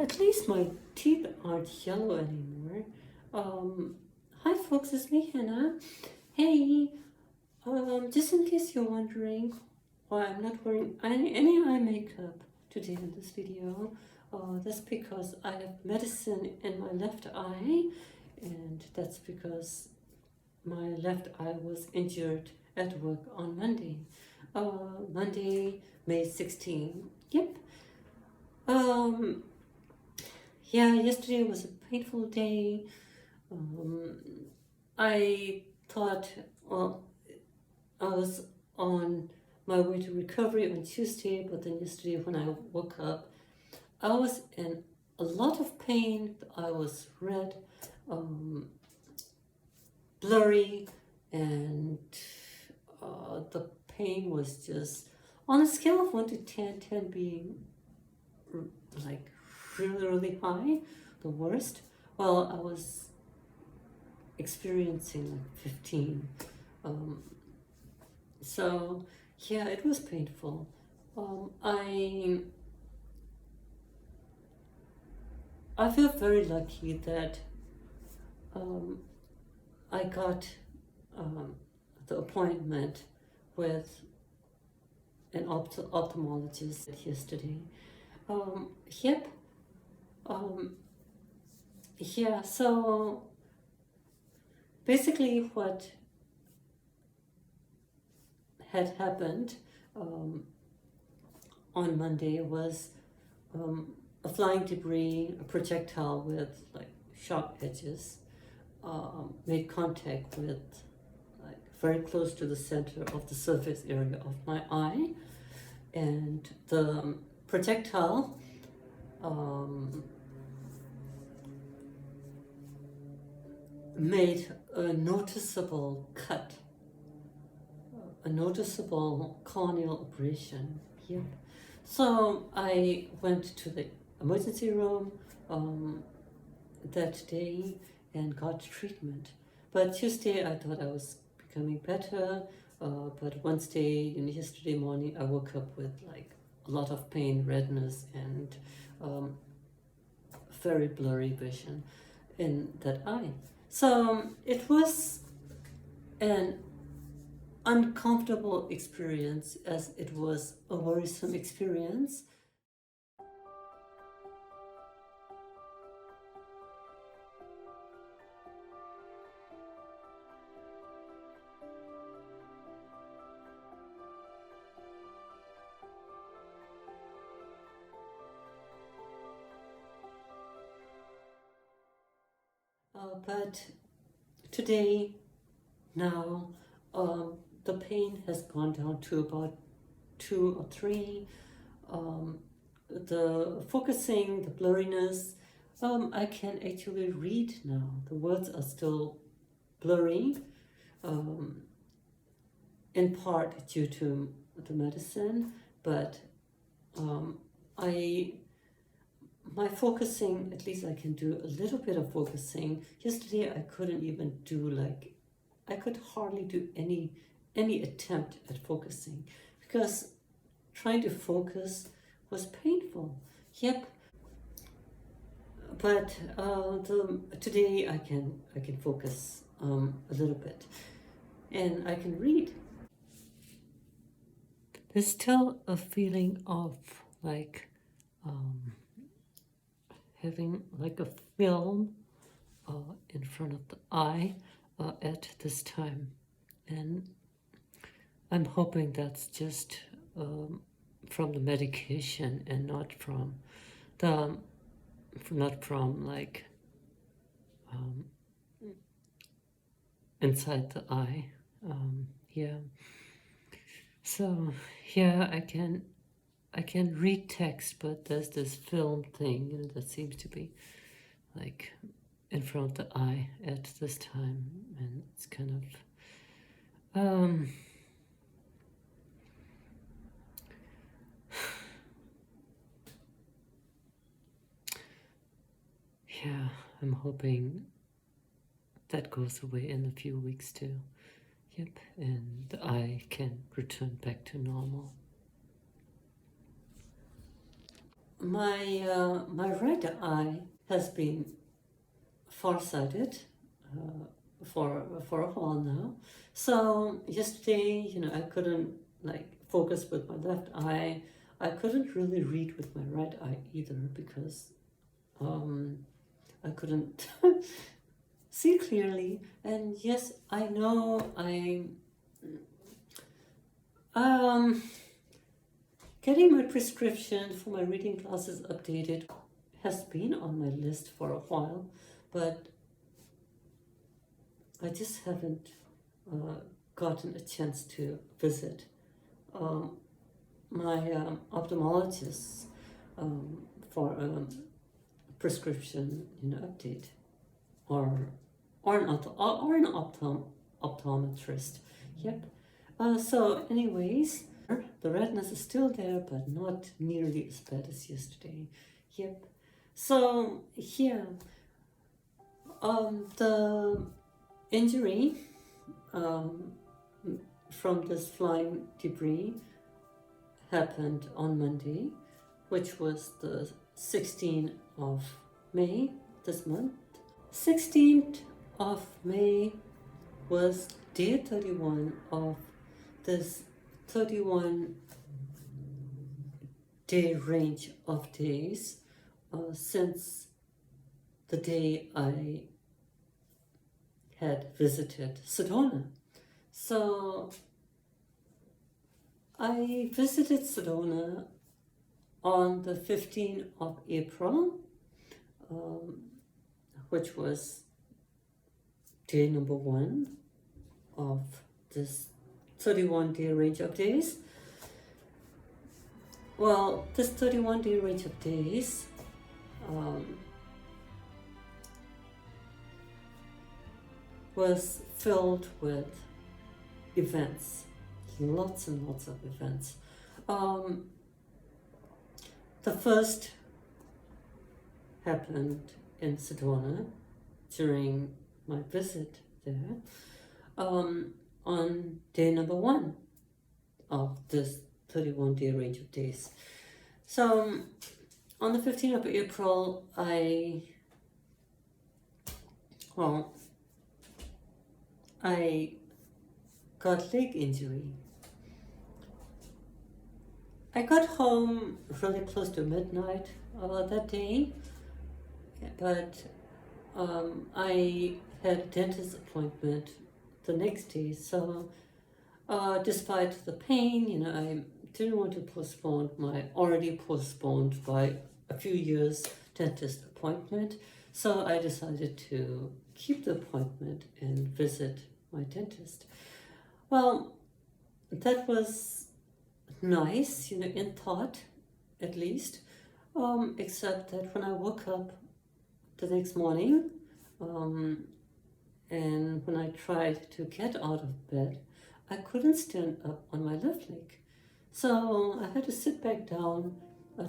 At least my teeth aren't yellow anymore. Um, Hi folks, it's me, Hannah. Hey, just in case you're wondering why I'm not wearing any eye makeup today in this video, that's because I have medicine in my left eye, and that's because my left eye was injured at work on Monday. Monday, May 16. Yep. Um, yeah, yesterday was a painful day. I thought, well, I was on my way to recovery on Tuesday, but then yesterday when I woke up, I was in a lot of pain. I was red, blurry, and the pain was just on a scale of 1 to 10, 10 being like really, really high, the worst. Well, I was experiencing like 15. So yeah, it was painful. I feel very lucky that I got the appointment with an ophthalmologist yesterday. Yep. Yeah. So basically, what had happened on Monday was a flying debris, a projectile with like sharp edges, made contact with like very close to the center of the surface area of my eye, and the projectile made a noticeable cut, a noticeable corneal abrasion. Yep. So I went to the emergency room that day and got treatment. But Tuesday I thought I was becoming better. But Wednesday and yesterday morning I woke up with like a lot of pain, redness, and very blurry vision in that eye. So it was an uncomfortable experience as it was a worrisome experience. But today, now, the pain has gone down to about 2 or 3. The focusing, the blurriness, I can actually read now. The words are still blurry, in part due to the medicine, but my focusing, at least I can do a little bit of focusing. Yesterday I couldn't even do I could hardly do any attempt at focusing because trying to focus was painful. Yep. But today I can focus a little bit, and I can read. There's still a feeling of like having like a film in front of the eye at this time, and I'm hoping that's just from the medication and not from like inside the eye. Yeah. So yeah, I can read text, but there's this film thing that seems to be like in front of the eye at this time, and it's kind of yeah, I'm hoping that goes away in a few weeks too. Yep, and I can return back to normal. my right eye has been farsighted for a while now. So yesterday, I couldn't focus with my left eye. I couldn't really read with my right eye either because I couldn't see clearly. And yes, I know um getting my prescription for my reading glasses updated has been on my list for a while, but I just haven't gotten a chance to visit my ophthalmologist for a prescription update, or an optometrist. Yep. So anyways, the redness is still there, but not nearly as bad as yesterday. Yep. So yeah, the injury from this flying debris happened on Monday, which was the 16th of May this month. 16th of May was day 31 of this 31-day range of days since the day I had visited Sedona. So I visited Sedona on the 15th of April, which was day number 1 of this 31-day range of days. Well, this 31-day range of days was filled with events, lots and lots of events. The first happened in Sedona during my visit there on day number 1 of this 31-day range of days. So on the 15th of April, I got leg injury. I got home really close to midnight that day, but I had a dentist appointment the next day. So despite the pain, I didn't want to postpone my already postponed by a few years dentist appointment. So I decided to keep the appointment and visit my dentist. Well, that was nice, in thought, at least, except that when I woke up the next morning, and when I tried to get out of bed, I couldn't stand up on my left leg. So I had to sit back down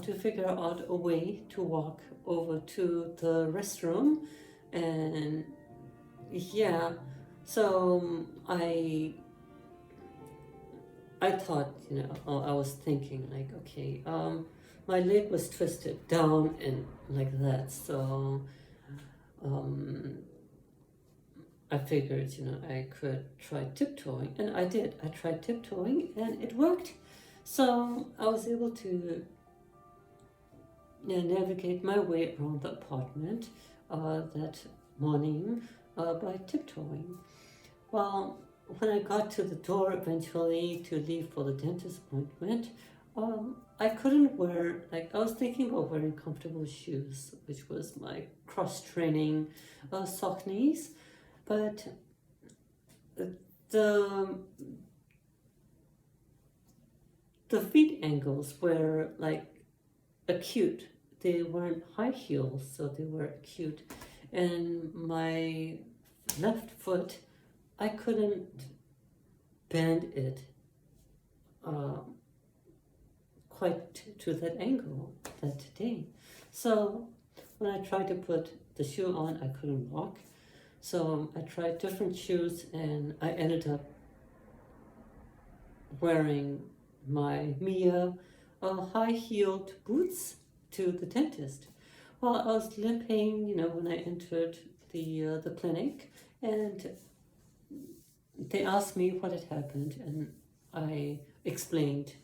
to figure out a way to walk over to the restroom. And yeah, so I thought, I was thinking okay, my leg was twisted down and like that. So I figured, I could try tiptoeing, and I did. I tried tiptoeing and it worked. So I was able to navigate my way around the apartment that morning by tiptoeing. Well, when I got to the door eventually to leave for the dentist appointment, I couldn't wear, I was thinking about wearing comfortable shoes, which was my cross-training Saucony's, but the feet angles were acute. They weren't high heels, so they were acute. And my left foot, I couldn't bend it quite to that angle that day. So when I tried to put the shoe on, I couldn't walk. So I tried different shoes, and I ended up wearing my Mia high-heeled boots, to the dentist. Well, I was limping, when I entered the clinic, and they asked me what had happened, and I explained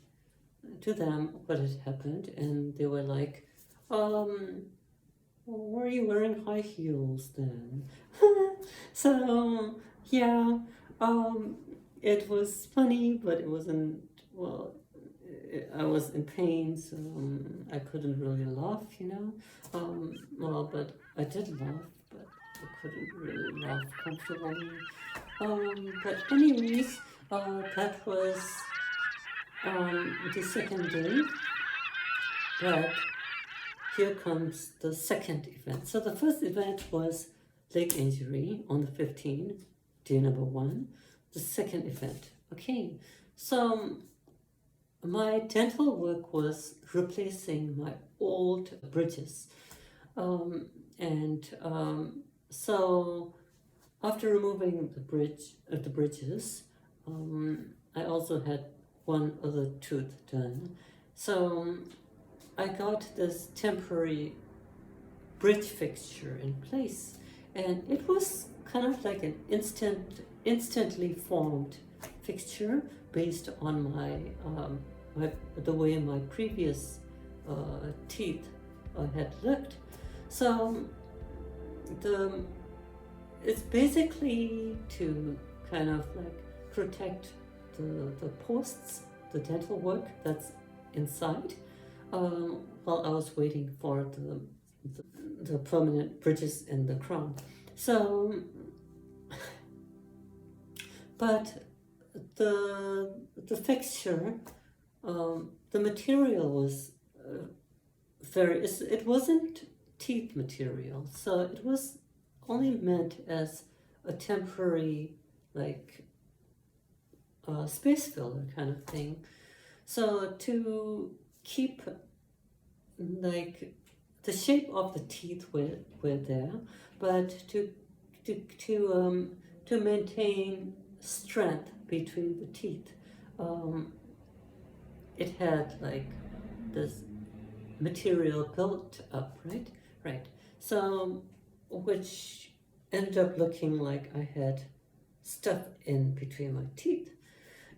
to them what had happened, and they were like, were you wearing high heels then? So, yeah, it was funny, but it wasn't, well, I was in pain, so I couldn't really laugh. Well, but I did laugh, but I couldn't really laugh comfortably. But anyways, that was the second day, but here comes the second event. So the first event was leg injury on the 15th, day number 1. The second event. Okay, so my dental work was replacing my old bridges. So after removing the bridges, I also had one other tooth done. So I got this temporary bridge fixture in place, and it was kind of like an instantly formed fixture based on the way my previous teeth had looked. So it's basically to kind of like protect the posts, the dental work that's inside, while I was waiting for the permanent bridges in the crown. So, but the fixture, the material was it wasn't teeth material, so it was only meant as a temporary, like, space filler kind of thing. So to keep, like, the shape of the teeth were there, but to maintain strength between the teeth, it had like this material built up, right. So, which ended up looking like I had stuff in between my teeth.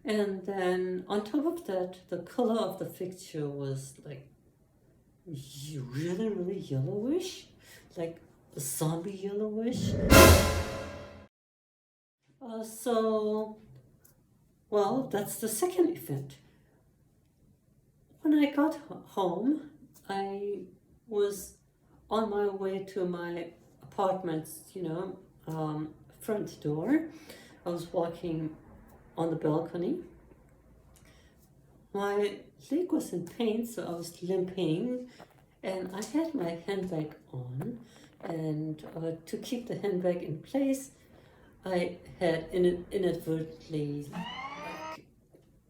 And then on top of that, the color of the fixture was like really, really yellowish, like zombie yellowish. Well, that's the second event. When I got home, I was on my way to my apartment's, front door. I was walking on the balcony. My leg was in pain, so I was limping, and I had my handbag on, and to keep the handbag in place, I had inadvertently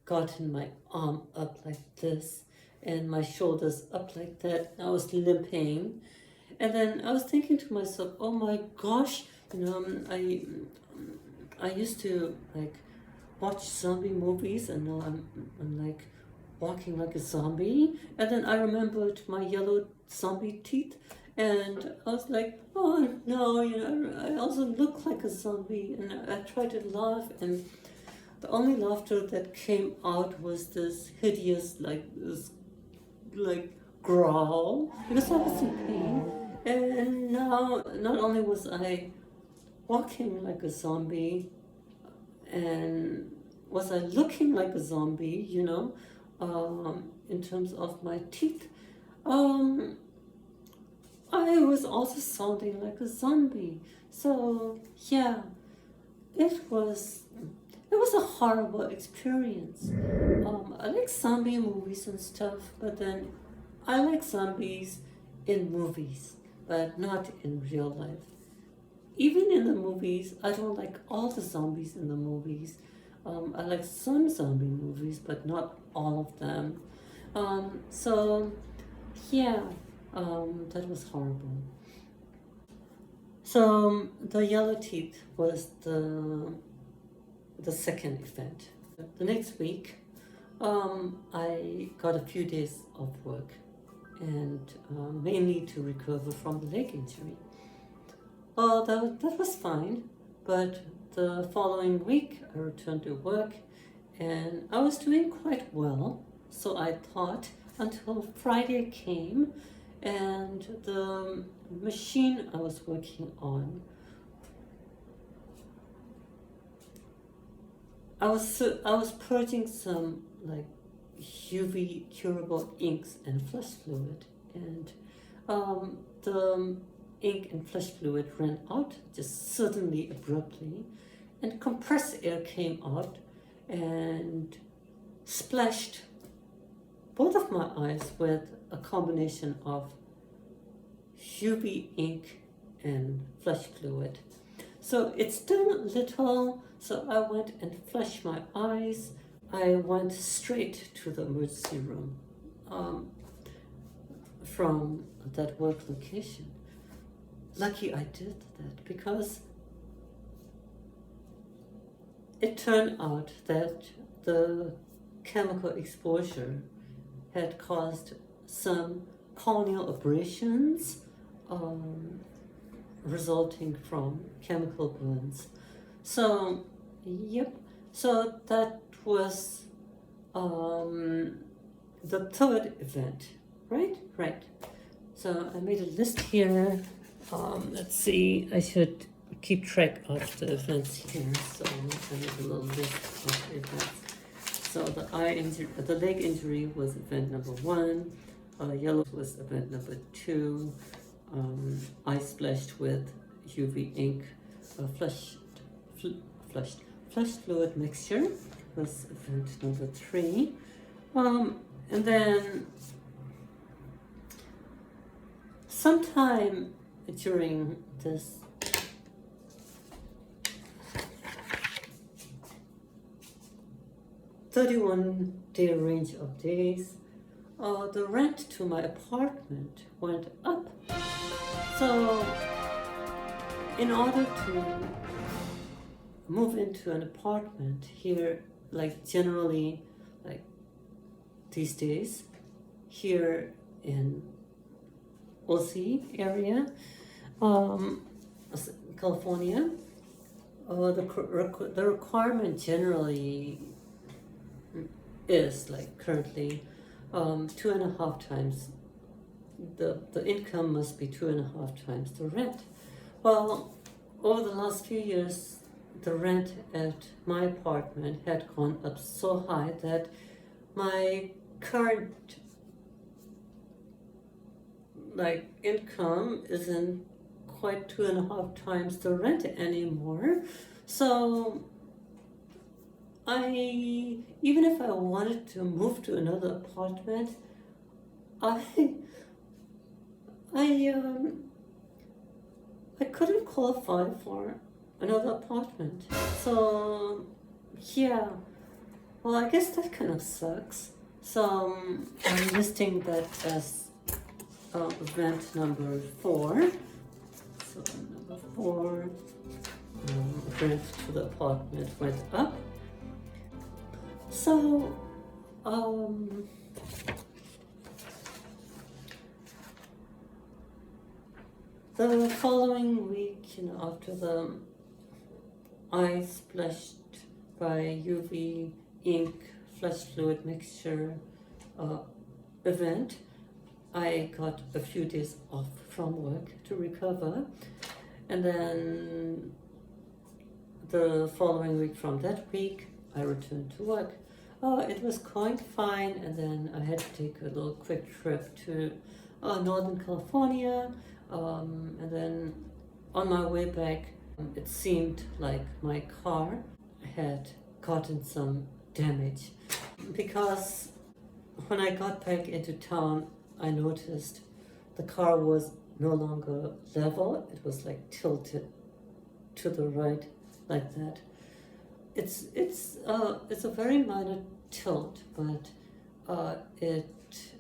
gotten my arm up like this and my shoulders up like that. I was limping, and then I was thinking to myself, oh my gosh, I used to like watch zombie movies, and now I'm like walking like a zombie. And then I remembered my yellow zombie teeth, and I was like, oh no, I also look like a zombie. And I tried to laugh, and the only laughter that came out was this hideous, like growl, because I was in pain. And now, not only was I walking like a zombie, and was I looking like a zombie, in terms of my teeth, I was also sounding like a zombie. So yeah, it was a horrible experience. I like zombie movies and stuff, but then I like zombies in movies, but not in real life. Even in the movies, I don't like all the zombies in the movies. I like some zombie movies, but not all of them. So, yeah, that was horrible. So the yellow teeth was the second event. The next week, I got a few days of work, and mainly to recover from the leg injury. Well, that was fine, but the following week I returned to work and I was doing quite well, so I thought, until Friday came and the machine I was working on, I was purging some like UV curable inks and flush fluid, and the ink and flush fluid ran out just suddenly, abruptly, and compressed air came out and splashed both of my eyes with a combination of UV ink and flush fluid. So it stung a little, so I went and flushed my eyes. I went straight to the emergency room from that work location. Lucky I did that, because it turned out that the chemical exposure had caused some corneal abrasions resulting from chemical burns. So, yep, so that was the third event, right? Right. So I made a list here. Let's see, I should keep track of the events here. So I made a little list of events. So the leg injury was event number 1. Yellow was event number 2. I splashed with UV ink, flush fluid mixture was event number 3. And then sometime during this (31-day range of days), the rent to my apartment went up. So, in order to move into an apartment here, like generally, like these days, here in OC area, California, the requirement generally is like currently 2.5 times the income must be 2.5 times the rent. Well, over the last few years, the rent at my apartment had gone up so high that my current income isn't quite 2.5 times the rent anymore. So even if I wanted to move to another apartment, I couldn't qualify for another apartment. So yeah, well, I guess that kind of sucks. So I'm listing that as event number 4. So number 4, rent to the apartment went up. So the following week, after I splashed by UV ink flush fluid mixture event, I got a few days off from work to recover, and then the following week from that week I returned to work. It was going fine, and then I had to take a little quick trip to Northern California, and then on my way back, it seemed like my car had gotten some damage, because when I got back into town, I noticed the car was no longer level. It was like tilted to the right, like that. It's a very minor tilt, but it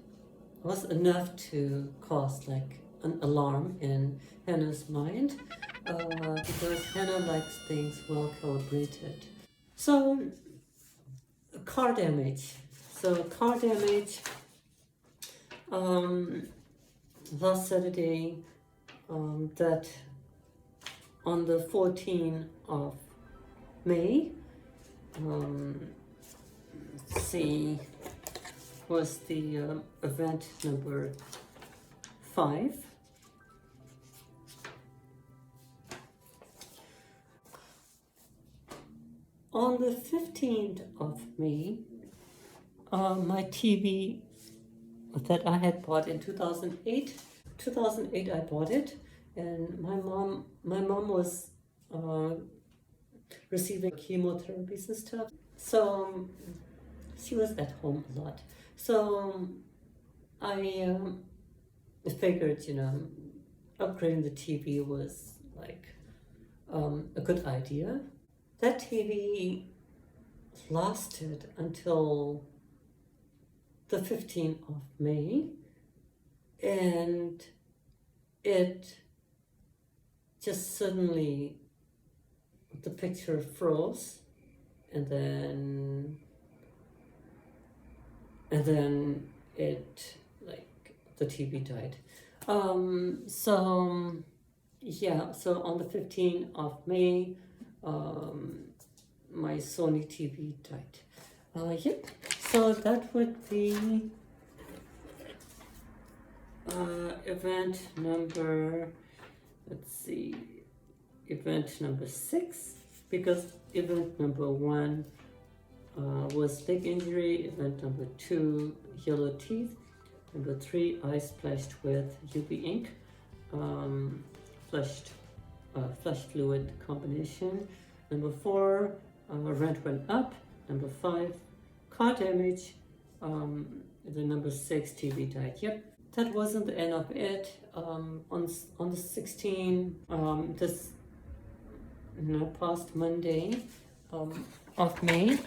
was enough to cause like an alarm in Hannah's mind, because Hannah likes things well calibrated. So car damage. last Saturday, that on the 14th of May, let's see, was the event number 5. On the 15th of May, my TV that I had bought in 2008. 2008 I bought it, and my mom was receiving chemotherapies and stuff, so she was at home a lot. So I figured, upgrading the TV was like a good idea. That TV lasted until the 15th of May, and it just suddenly, the picture froze, and then it, like, the TV died. So yeah, so on the 15th of May, my Sony TV died. Yep, so that would be event number, let's see, event number 6, because event number 1 was leg injury, event number 2, yellow teeth, number 3, eye splashed with UV ink, flush fluid combination, number 4, rent went up, number 5, car damage, the number 6, TV died. Yep, that wasn't the end of it. On the 16th, this past Monday of May,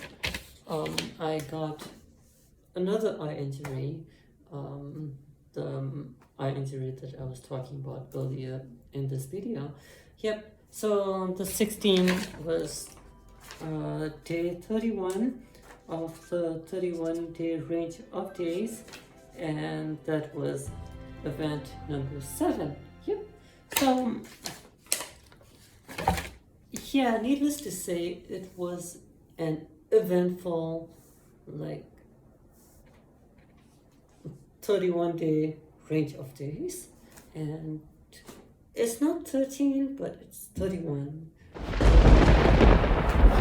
I got another eye injury, the eye injury that I was talking about earlier in this video. Yep, so the 16th was day 31 of the 31-day range of days, and that was event number 7. Yep, so yeah, needless to say, it was an eventful, like, 31-day range of days, and it's not 13, but it's 31.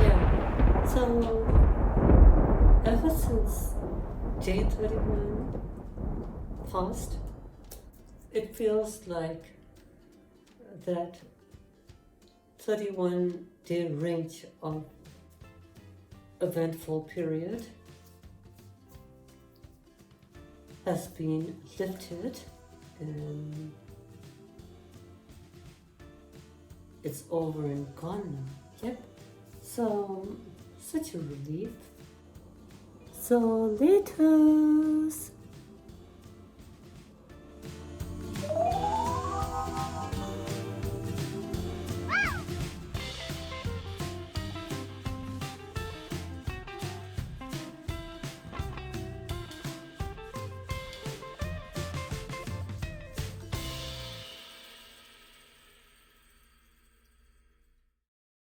Yeah, so ever since day 31 passed, it feels like that 31-day range of eventful period has been lifted, and it's over and gone now. Yep, so such a relief. So laters.